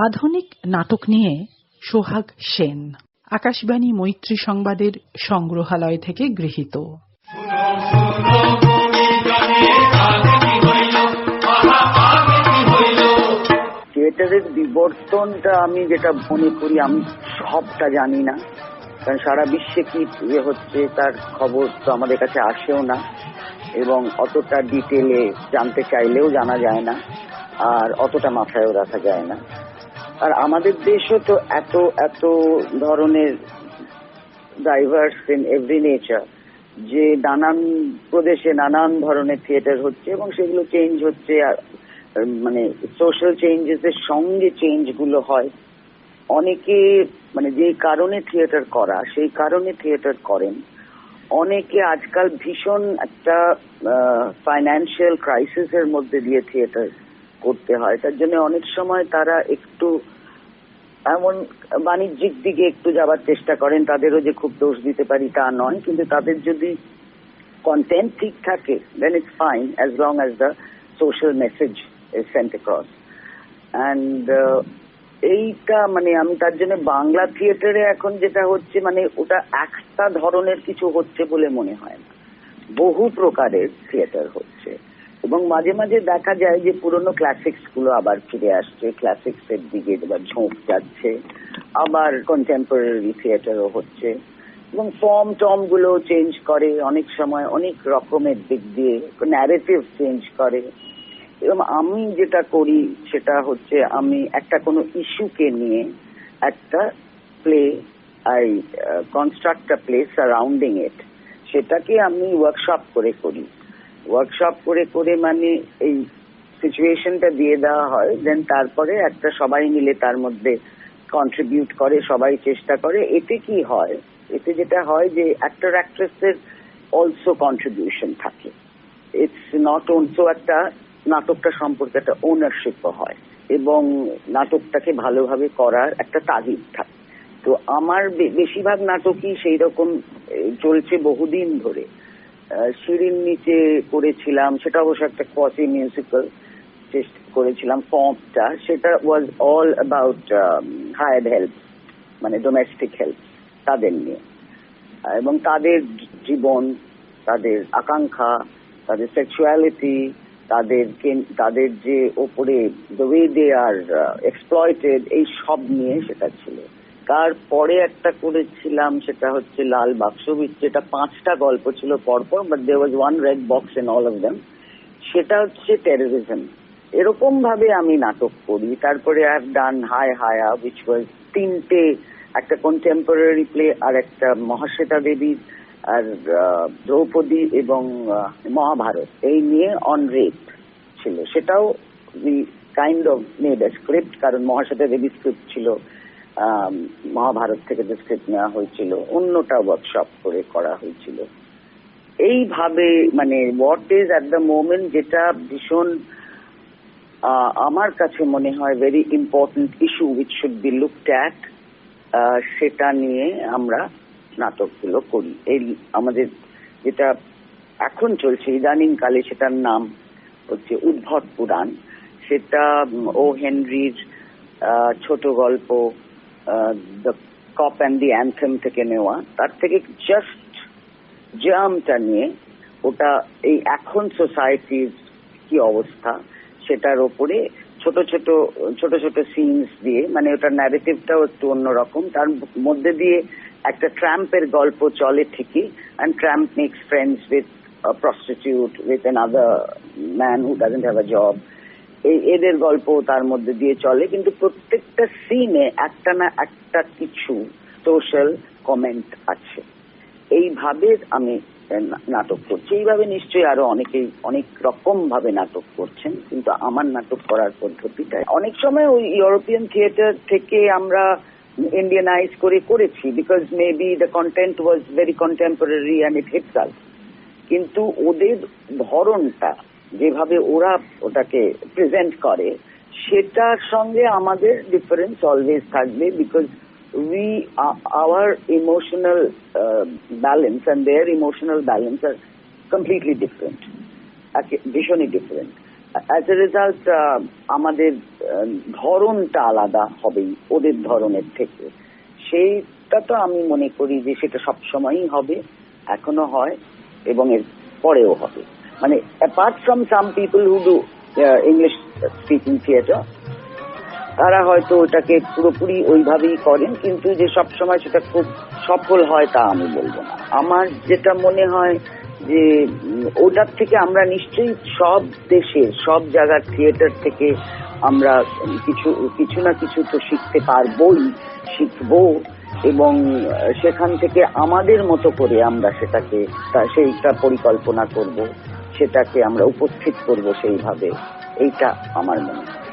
আধুনিক নাটক নিয়ে সোহাগ সেন, আকাশবাণী মৈত্রী সংবাদের সংগ্রহালয় থেকে গৃহীত। থিয়েটারের বিবর্তনটা আমি যেটা মনে করি, আমি সবটা জানি না, কারণ সারা বিশ্বে কি হচ্ছে তার খবর তো আমাদের কাছে আসেও না, এবং অতটা ডিটেলে জানতে চাইলেও জানা যায় না, আর অতটা মাথায়ও রাখা যায় না। আর আমাদের দেশও তো এত এত ধরনের ডাইভার্স ইন এভরি নেচার, যে নানান প্রদেশে নানান ধরনের থিয়েটার হচ্ছে এবং সেগুলো চেঞ্জ হচ্ছে, মানে সোশ্যাল চেঞ্জেস এর সঙ্গে চেঞ্জ গুলো হয়। অনেকে মানে যে কারণে থিয়েটার করা সেই কারণে থিয়েটার করেন। অনেকে আজকাল ভীষণ একটা ফাইন্যান্সিয়াল ক্রাইসিস এর মধ্যে দিয়ে থিয়েটার করতে হয়, তার জন্য অনেক সময় তারা একটু এমন বাণিজ্যিক দিকে একটু যাবার চেষ্টা করেন। তাদেরও যে খুব দোষ দিতে পারি তা নয়, কিন্তু তাদের যদি কন্টেন্ট ঠিক থাকে then it's fine, as long as the social message is sent across. And এইটা মানে আমি তার জন্য বাংলা থিয়েটারে এখন যেটা হচ্ছে, মানে ওটা একটা ধরনের কিছু হচ্ছে বলে মনে হয় না, বহু প্রকারের থিয়েটার হচ্ছে। এবং মাঝে মাঝে দেখা যায় যে পুরনো ক্লাসিক্স গুলো আবার ফিরে আসছে, ক্লাসিক্স এর দিকে এবার ঝোঁক যাচ্ছে, আবার কন্টেম্পোরারি থিয়েটারও হচ্ছে, এবং ফর্ম টর্ম গুলো চেঞ্জ করে, অনেক সময় অনেক রকমের দিক দিয়ে ন্যারেটিভ চেঞ্জ করে। এবং আমি যেটা করি সেটা হচ্ছে, আমি একটা কোনো ইস্যুকে নিয়ে একটা play, I construct a play surrounding it, সেটাকে আমি ওয়ার্কশপ করে করি। ওয়ার্কশপ করে করে মানে এই সিচুয়েশনটা দিয়ে দেওয়া হয়, দেন তারপরে একটা সবাই মিলে তার মধ্যে কন্ট্রিবিউট করে, সবাই চেষ্টা করে। এতে কি হয়, এতে যেটা হয় যে অ্যাক্টর অ্যাক্ট্রেসের অলসো কন্ট্রিবিউশন থাকে। ইটস নট অলসো একটা নাটকটা সম্পর্কে একটা ওনারশিপও হয়, এবং নাটকটাকে ভালোভাবে করার একটা তাগিদ থাকে। তো আমার বেশিরভাগ নাটকই সেই রকম চলছে বহুদিন ধরে। সিঁড়ির নিচে করেছিলাম, সেটা অবশ্য একটা কোয়াসি মিউজিক্যাল করেছিলাম। ফর্মটা সেটা was all about hired help, মানে ডোমেস্টিক হেল্প, তাদের নিয়ে, এবং তাদের জীবন, তাদের আকাঙ্ক্ষা, তাদের সেক্সুয়ালিটি, তাদের যে ওপরে the way they are exploited, এই সব নিয়ে সেটা ছিল। তারপরে একটা করেছিলাম, সেটা হচ্ছে লাল বাক্স, যেটা 5টা গল্প ছিল পরপর, but there was one red box in all of them. সেটা হচ্ছে টেররিজম। এরকম ভাবে আমি নাটক করি। তারপরে আই হ্যাভ ডান হায় হায়া, উইচ ওয়াজ 3টে, একটা কন্টেম্পোরারি প্লে, আর একটা মহাশ্বেতা দেবী, আর দ্রৌপদী এবং মহাভারত, এই নিয়ে অন রেপ ছিল। সেটাও we kind of made a script, কারণ মহাশ্বেতা দেবী স্ক্রিপ্ট ছিল, মহাভারত থেকে যে স্ক্রিপ্ট নেওয়া হয়েছিল, অন্যটা ওয়ার্কশপ করে করা হয়েছিল। এইভাবে মানে what is at the moment, যেটা ভীষণ আমার কাছে মনে হয় very important issue which should be looked at, সেটা নিয়ে আমরা নাটকগুলো করি। এই আমাদের যেটা এখন চলছে ইদানিং কালে, সেটার নাম হচ্ছে উদ্ভট পুরাণ। সেটা ও হেনরির ছোট গল্প the cop and the anthem থেকে নেওয়া। তার থেকে জাস্ট জার্মটা নিয়ে, ওটা এই এখন সোসাইটির কি অবস্থা সেটার ওপরে ছোট ছোট ছোট ছোট সিনস দিয়ে, মানে ওটার ন্যারেটিভটাও একটু অন্যরকম। তার মধ্যে দিয়ে একটা ট্রাম্পের গল্প চলে ঠিকই, and Trump makes friends with prostitute, with another man who doesn't have a job. এদের গল্প তার মধ্যে দিয়ে চলে, কিন্তু প্রত্যেকটা সিনে একটা না একটা কিছু সোশ্যাল কমেন্ট আছে। এইভাবে আমি নাটক করছি। এইভাবে নিশ্চয়ই আরো অনেকেই অনেক রকম ভাবে নাটক করছেন, কিন্তু আমার নাটক করার পদ্ধতিটা অনেক সময় ওই ইউরোপিয়ান থিয়েটার থেকে আমরা ইন্ডিয়ানাইজ করেছি, because maybe the content was very contemporary and it hits us. কিন্তু ওদের ধরনটা, যেভাবে ওরা ওটাকে প্রেজেন্ট করে, সেটার সঙ্গে আমাদের ডিফারেন্স অলওয়েজ থাকবে, because our emotional balance and their emotional balance are completely different, ভীষণই ডিফারেন্ট। অ্যাজ এ রেজাল্ট আমাদের ধরনটা আলাদা হবেই ওদের ধরনের থেকে। সেইটা তো আমি মনে করি যে সেটা সবসময়ই হবে, এখনো হয় এবং এর পরেও হবে। মানে apart from some people who do English speaking theatre, তারা হয়তো ওটাকে পুরোপুরি ওইভাবেই করেন, কিন্তু যে সবসময় সেটা খুব সফল হয় তা আমি বলবো না। আমার যেটা মনে হয় যে ওটার থেকে আমরা নিশ্চয়ই সব দেশের সব জায়গার থিয়েটার থেকে আমরা কিছু না কিছু তো শিখতে পারবোই, শিখবো, এবং সেখান থেকে আমাদের মতো করে আমরা সেইটা পরিকল্পনা করব, সেটাকে আমরা উপস্থিত করব সেইভাবে। এইটা আমার মনে হয়।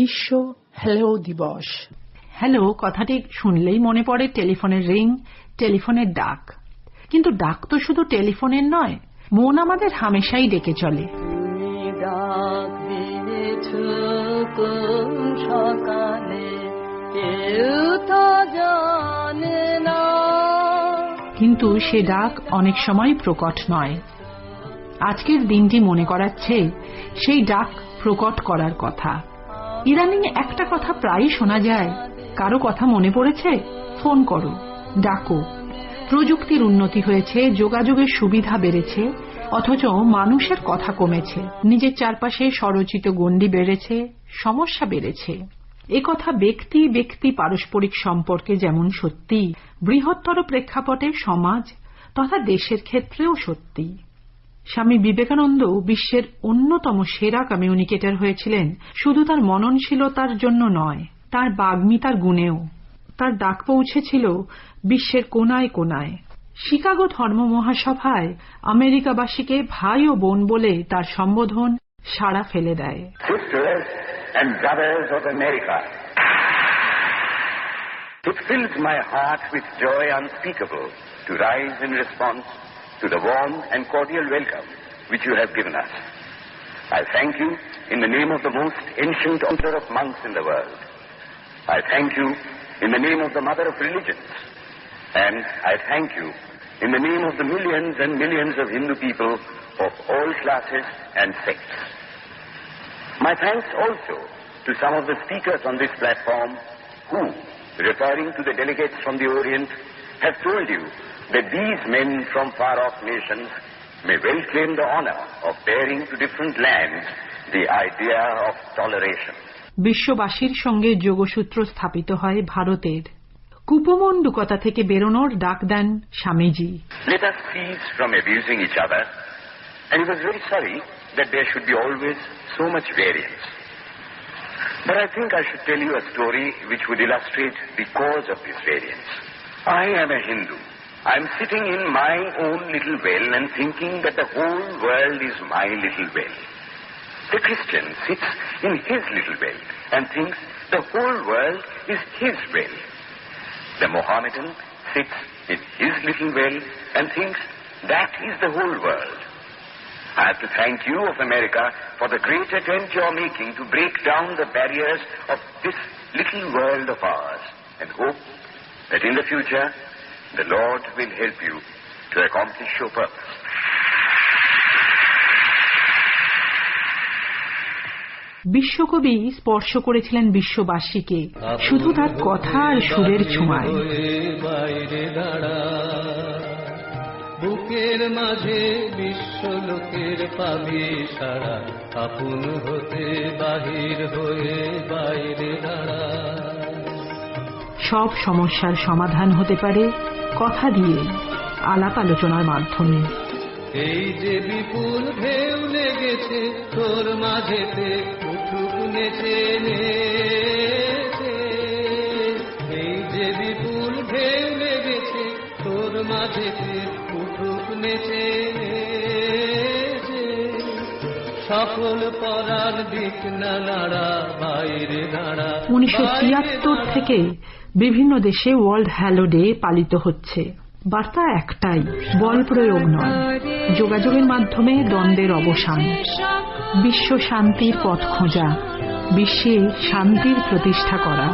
বিশ্ব হ্যালো দিবস। হ্যালো কথাটি শুনলেই মনে পড়ে টেলিফোনের রিং, টেলিফোনের ডাক। কিন্তু ডাক তো শুধু টেলিফোনের নয়, মন আমাদের হামেশাই ডেকে চলে। কিন্তু সে ডাক অনেক সময় প্রকট নয়। আজকের দিনটি মনে করাচ্ছে সেই ডাক প্রকট করার কথা। ইদানিং একটা কথা প্রায়ই শোনা যায়, কারো কথা মনে পড়েছে, ফোন করো, ডাকো। প্রযুক্তির উন্নতি হয়েছে, যোগাযোগের সুবিধা বেড়েছে, অথচ মানুষের কথা কমেছে। নিজের চারপাশে স্বরচিত গণ্ডি বেড়েছে, সমস্যা বেড়েছে। একথা ব্যক্তি ব্যক্তি পারস্পরিক সম্পর্কে যেমন সত্যি, বৃহত্তর প্রেক্ষাপটে সমাজ তথা দেশের ক্ষেত্রেও সত্যি। স্বামী বিবেকানন্দ বিশ্বের অন্যতম সেরা কমিউনিকেটর হয়েছিলেন শুধু তার মননশীলতার জন্য নয়, তার বাগ্মিতার গুণেও। তার ডাক পৌঁছেছিল বিশ্বের কোনায় কোনায়। শিকাগো ধর্ম মহাসভায় আমেরিকাবাসীকে ভাই ও বোন বলে তার সম্বোধন সাড়া ফেলে দেয়। Sisters and brothers of America, it fills my heart with joy unspeakable to rise in response to the warm and cordial welcome which you have given us. I thank you in the name of the most ancient order of monks in the world. I thank you in the name of the mother of religions. And I thank you in the name of the millions and millions of Hindu people of all classes and sects. My thanks also to some of the speakers on this platform who, referring to the delegates from the Orient, have told you that these men from far-off nations may well claim the honor of bearing to different lands the idea of toleration. বিশ্ববাসীর সঙ্গে যোগসূত্র স্থাপিত হয় ভারতের। কুপমণ্ডুকতা থেকে বেরোনোর ডাক দেন Swamiji. Let us cease from abusing each other, and he was very sorry that there should be always so much variance. But I think I should tell you a story which would illustrate the cause of this variance. I am a Hindu. I am sitting in my own little well and thinking that the whole world is my little well. The Christian sits in his little well and thinks the whole world is his well. The Mohammedan sits in his little well and thinks that is the whole world. I have to thank you of America for the great attempt you are making to break down the barriers of this little world of ours, and hope that in the future the Lord will help you to accomplish your purpose. বিশ্বকবি স্পর্শ করেছিলেন বিশ্ববাসীকে শুধু তার কথা আর সুরের ছোঁয়ায়। বুকের মাঝে বিশ্ব লোকের পাবি সারা, আপন হতে বাহির হয়ে বাইরে দাঁড়া। সব সমস্যার সমাধান হতে পারে কথা দিয়ে, আলাপ আলোচনার মাধ্যমে। এই যে বিপুল ঢেউ লেগেছে তোর মাঝেতে, উঠুক নেচে নেচে। এই যে বিপুল ঢেউ লেগেছে তোর মাঝেতে, উঠুক নেচে নেচে। সকল পরার দিক না নাড়া, বাইরে দাঁড়া। 1973 থেকে বিভিন্ন দেশে ওয়ার্ল্ড হ্যালো ডে পালিত হচ্ছে। বার্তা একটাই, বল প্রয়োগ নয়, যোগাযোগের মাধ্যমে দ্বন্দ্বের অবসান, বিশ্ব শান্তির পথ খোঁজা, বিশ্বে শান্তির প্রতিষ্ঠা করা।